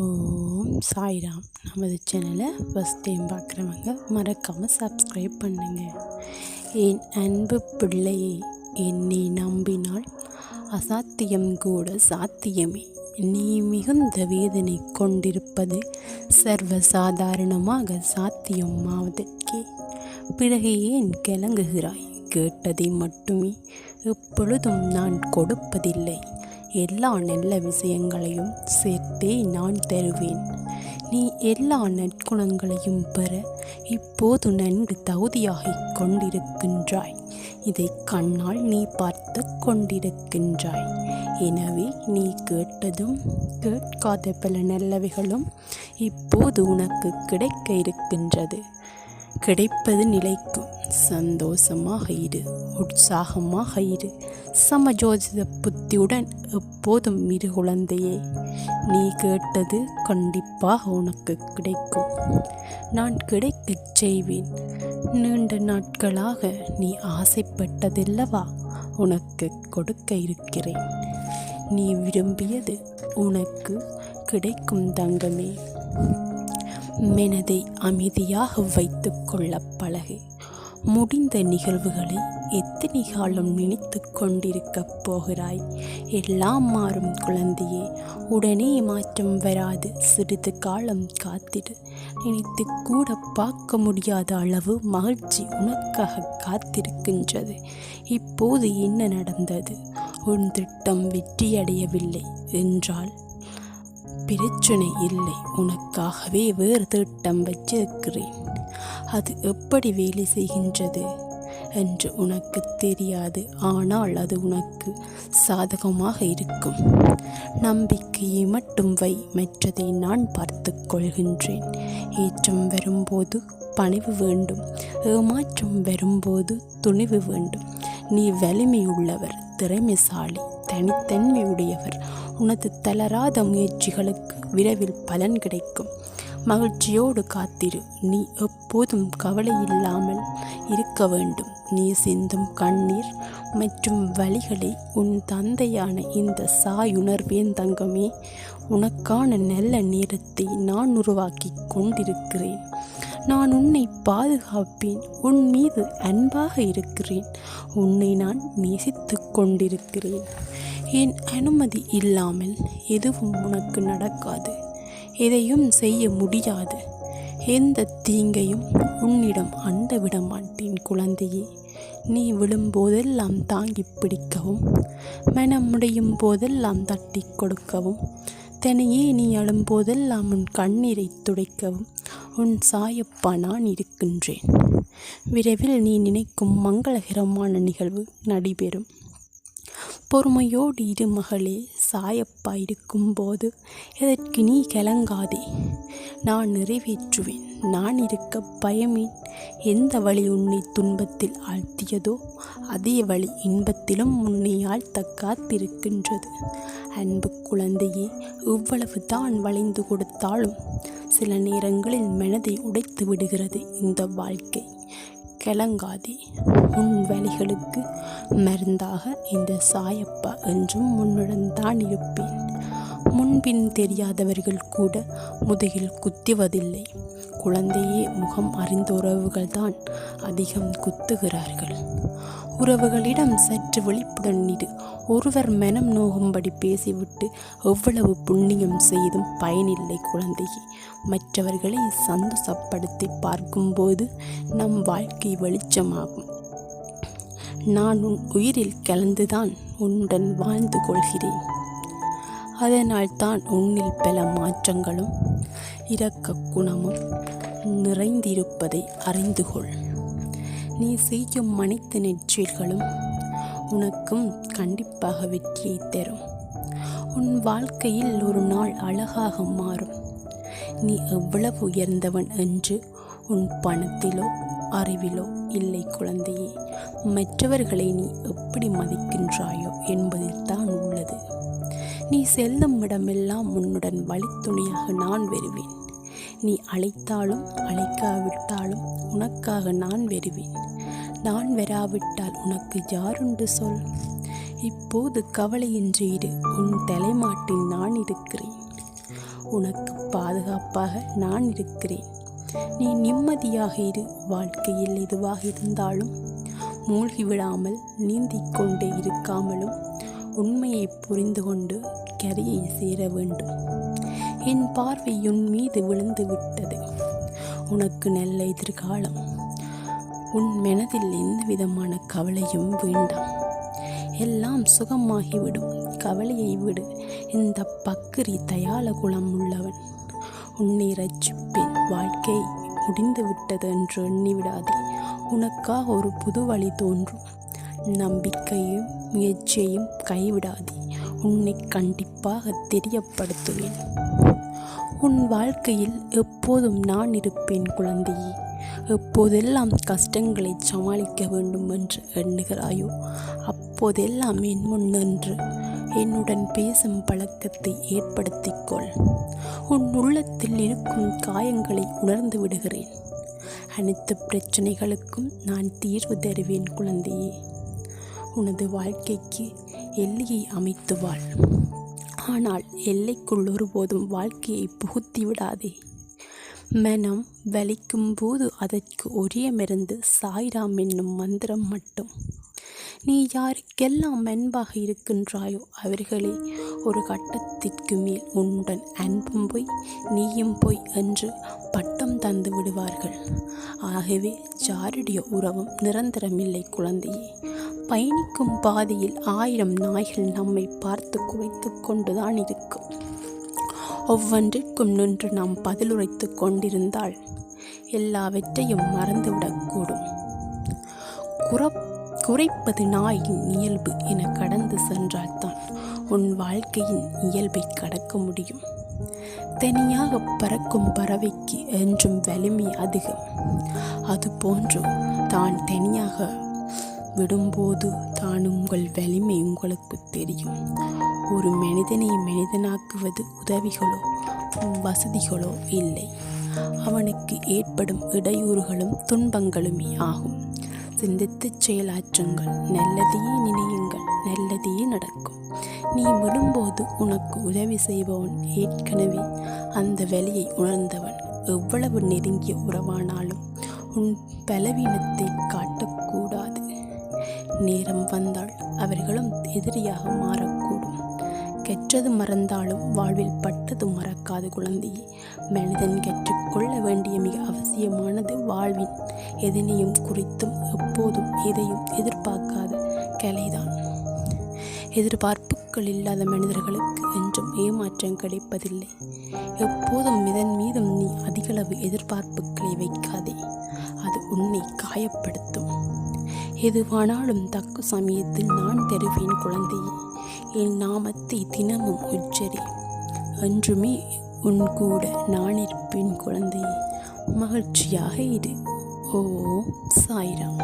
ஓம் சாய்ராம். நமது சேனலை first time பார்க்குறவங்க மறக்காமல் சப்ஸ்கிரைப் பண்ணுங்கள். என் அன்பு பிள்ளையே, என்னை நம்பினால் அசாத்தியம் கூட சாத்தியமே. நீ மிகுந்த வேதனை கொண்டிருப்பது சர்வசாதாரணமாக சாத்தியமாவதற்கே. பிறகு ஏன் கலங்குகிறாய்? கேட்டதை மட்டுமே எப்பொழுதும் நான் கொடுப்பதில்லை. எல்லா நல்ல விஷயங்களையும் சேர்த்தே நான் தருவேன். நீ எல்லா நற்குணங்களையும் பெற இப்போது நன்கு தகுதியாகிக் கொண்டிருக்கின்றாய். இதை கண்ணால் நீ பார்த்து கொண்டிருக்கின்றாய். எனவே நீ கேட்டதும் கேட்காத பல நல்லவைகளும் இப்போது உனக்கு கிடைக்க இருக்கின்றது. கிடைப்பது நிலைக்கும். சந்தோஷமாக இரு, உற்சாகமாக இரு, சமஜோதித புத்தியுடன் எப்போதும் இரு குழந்தையே. நீ கேட்டது கண்டிப்பாக உனக்கு கிடைக்கும். நான் கிடைக்கச் செய்வேன். நீண்ட நாட்களாக நீ ஆசைப்பட்டதல்லவா உனக்கு கொடுக்க இருக்கிறேன். நீ விரும்பியது உனக்கு கிடைக்கும் தங்கமே. மனதை அமைதியாக வைத்து கொள்ள பழகு. முடிந்த நிகழ்வுகளை எத்தனை காலம் நினைத்து கொண்டிருக்கப் போகிறாய்? எல்லாம் மாறும் குழந்தையே. உடனே மாற்றம் வராது. சிறிது காலம் காத்திடு. நினைத்து கூட பார்க்க முடியாத அளவு மகிழ்ச்சி உனக்காக காத்திருக்கின்றது. இப்போது என்ன நடந்தது? உன் திட்டம் வெற்றியடையவில்லை என்றால் பிரச்சனை இல்லை. உனக்காகவே வேறு திட்டம் வச்சிருக்கிறேன். அது எப்படி வேலை செய்கின்றது என்று உனக்கு தெரியாது. ஆனால் அது உனக்கு சாதகமாக இருக்கும். நம்பிக்கையை மட்டும் வை. மற்றதை நான் பார்த்து கொள்கின்றேன். ஏற்றம் வரும்போது பணிவு வேண்டும். ஏமாற்றம் வரும்போது துணிவு வேண்டும். நீ வலிமை உள்ளவர், திறமைசாலி, தனித்தன்மை உடையவர். உனது தளராத முயற்சிகளுக்கு விரைவில் பலன் கிடைக்கும். மகிழ்ச்சியோடு காத்திரு. நீ எப்போதும் கவலை இல்லாமல் இருக்க வேண்டும். நீ சிந்தும் கண்ணீர் மற்றும் வலிகளை உன் தந்தையான இந்த சாயுணர்வேன் தங்கமே. உனக்கான நல்ல நேரத்தை நான் உருவாக்கி கொண்டிருக்கிறேன். நான் உன்னை பாதுகாப்பேன். உன் மீது அன்பாக இருக்கிறேன். உன்னை நான் நேசித்து கொண்டிருக்கிறேன். என் அனுமதி இல்லாமல் எதுவும் உனக்கு நடக்காது. எதையும் செய்ய முடியாது. எந்த தீங்கையும் உன்னிடம் அண்ட விட மாட்டேன் குழந்தையே. நீ விழும்போதெல்லாம் தாங்கி பிடிக்கவும், மனம் முடியும் போதெல்லாம் தட்டி கொடுக்கவும், தனியே நீ அழும்போதெல்லாம் உன் கண்ணீரை துடைக்கவும் உன் சாயப்பா நான் இருக்கின்றேன். விரைவில் நீ நினைக்கும் மங்களகரமான நிகழ்வு நடைபெறும். பொறுமையோடு இரு மகளே. சாயப்பா இருக்கும்போது எதற்கு நீ கலங்காதே. நான் நிறைவேற்றுவேன். நான் இருக்க பயமேன். எந்த வழி உன்னை துன்பத்தில் ஆழ்த்தியதோ அதே வழி இன்பத்திலும் உன்னை ஆழ்த்த காத்திருக்கின்றது. அன்பு குழந்தையே, இவ்வளவு தான் வளைந்து கொடுத்தாலும் சில நேரங்களில் மனதை உடைத்து விடுகிறது இந்த வாழ்க்கை. கலங்காதே. உன் வலிகளுக்கு மருந்தாக இந்த சாயப்பா என்றும் உன்னுடன் தான் இருப்பேன். முன்பின் தெரியாதவர்கள் கூட முதுகில் குத்துவதில்லை குழந்தையே. முகம் அறிந்த உறவுகள் தான் அதிகம் குத்துகிறார்கள். உறவுகளிடம் சற்று விழிப்புடன் இரு. ஒருவர் மனம் நோகும்படி பேசிவிட்டு எவ்வளவு புண்ணியம் செய்தும் பயனில்லை குழந்தையே. மற்றவர்களை சந்தோஷப்படுத்தி பார்க்கும்போது நம் வாழ்க்கை வெளிச்சமாகும். நான் உன் உயிரில் கலந்துதான் உன்னுடன் வாழ்ந்து கொள்கிறேன். அதனால் தான் உன்னில் பல மாற்றங்களும் இரக்க குணமும் நிறைந்திருப்பதை அறிந்து கொள். நீ செய்யும் அனைத்து நெற்றிகளும் உனக்கும் கண்டிப்பாக வெற்றியை தரும். உன் வாழ்க்கையில் ஒரு நாள் அழகாக மாறும். நீ எவ்வளவு உயர்ந்தவன் என்று உன் பணத்திலோ அறிவிலோ இல்லை குழந்தையே. மற்றவர்களை நீ எப்படி மதிக்கின்றாயோ என்பதில் தான் உள்ளது. நீ செல்லும் இடமெல்லாம் உன்னுடன் வழித்துணையாக நான் வருவேன். நீ அழைத்தாலும் அழைக்காவிட்டாலும் உனக்காக நான் வருவேன். நான் வராவிட்டால் உனக்கு யாருண்டு சொல். இப்போது கவலையின்றி இரு. உன் தலைமாட்டில் நான் இருக்கிறேன். உனக்கு பாதுகாப்பாக நான் இருக்கிறேன். நீ நிம்மதியாக இரு. வாழ்க்கையில் எதுவாக இருந்தாலும் மூழ்கிவிடாமல் நீந்திக் கொண்டே இருக்காமலும் உண்மையை புரிந்து கொண்டு கரையை சேர வேண்டும். என் பார்வை உன் மீது விழுந்து விட்டது. உனக்கு நல்ல எதிர்காலம். உன் மனதில் எந்த விதமான கவலையும் வேண்டாம். எல்லாம் சுகமாகிவிடும். கவலையை விடு. இந்த பக்கிரி தயால குலம் உள்ளவன். உன்னை ரட்சிப்பேன். வாழ்க்கை முடிந்து விட்டது என்று எண்ணிவிடாதே. உனக்காக ஒரு புது வழி தோன்றும். நம்பிக்கையும் முயற்சியையும் கைவிடாதே. உன்னை கண்டிப்பாக தெரியப்படுத்துவேன். உன் வாழ்க்கையில் எப்போதும் நான் இருப்பேன் குழந்தையே. எப்போதெல்லாம் கஷ்டங்களை சமாளிக்க வேண்டும் என்று எண்ணுகிறாயோ அப்போதெல்லாம் என் முன் நின்று என்னுடன் பேசும் பழக்கத்தை ஏற்படுத்திக்கொள். உன் உள்ளத்தில் இருக்கும் காயங்களை உணர்ந்து விடுகிறேன். அனைத்து பிரச்சனைகளுக்கும் நான் தீர்வு தருவேன் குழந்தையே. உனது வாழ்க்கைக்கு எல்லையை அமைத்து வாழ். ஆனால் எல்லைக்குள் ஒருபோதும் வாழ்க்கையை புகுத்தி விடாதே. மனம் வலிக்கும் போது அதற்கு ஒரே மருந்து சாய்ராம் என்னும் மந்திரம் மட்டும். நீ யாருக்கெல்லாம் அன்பாக இருக்கின்றாயோ அவர்களே ஒரு கட்டத்திற்கு மேல் உன்னுடன் அன்பும் போய் நீயும் போய் என்று பட்டம் தந்து விடுவார்கள். ஆகவே யாருடைய உறவும் நிரந்தரமில்லை குழந்தையே. பயணிக்கும் பாதையில் 1000 நாய்கள் நம்மை பார்த்து குறைத்து கொண்டுதான் இருக்கும். ஒவ்வொன்றிற்கும் நின்று நாம் பதிலுரைத்து கொண்டிருந்தால் எல்லாவற்றையும் மறந்துவிடக்கூடும். குறைப்பது நாயின் இயல்பு என கடந்து சென்றால்தான் உன் வாழ்க்கையின் இயல்பை கடக்க முடியும். தனியாக பறக்கும் பறவைக்கு என்றும் வலிமை அதிகம். அதுபோன்று தான் தனியாக விடும்போது தான் உங்கள் வலிமை உங்களுக்கு தெரியும். ஒரு மனிதனை மனிதனாக்குவது உதவிகளோ வசதிகளோ இல்லை. அவனுக்கு ஏற்படும் இடையூறுகளும் துன்பங்களுமே ஆகும். சிந்தித்து செயலாற்றுங்கள். நல்லதையே நினையுங்கள். நல்லதையே நடக்கும். நீ விடும்போது உனக்கு உதவி செய்பவன் ஏற்கனவே அந்த வலியை உணர்ந்தவன். எவ்வளவு நெருங்கிய உறவானாலும் உன் பலவீனத்தை காட்டக்கூடாது. நேரம் வந்தால் அவர்களும் எதிரியாக மாறக்கூடும். கற்றது மறந்தாலும் வாழ்வில் பட்டது மறக்காது குழந்தையே. மனிதன் கற்றுக்கொள்ள வேண்டிய மிக அவசியமானது வாழ்வின் எதனையும் குறித்தும் எப்போதும் எதையும் எதிர்பார்க்காத கலைதான். எதிர்பார்ப்புகள் இல்லாத மனிதர்களுக்கு என்றும் ஏமாற்றம் கிடைப்பதில்லை. எப்போதும் இதன் மீதும் நீ அதிகளவு எதிர்பார்ப்புகளை வைக்காதே. அது உன்னை காயப்படுத்தும். எதுவானாலும் தக்க சமயத்தில் நான் தருவேன் குழந்தையே. என் நாமத்தை தினமும் உச்சரி. என்றுமே உன் கூட நான் இருப்பேன் குழந்தையே. மகிழ்ச்சியாக இரு. ஓம் சாய்ராம்.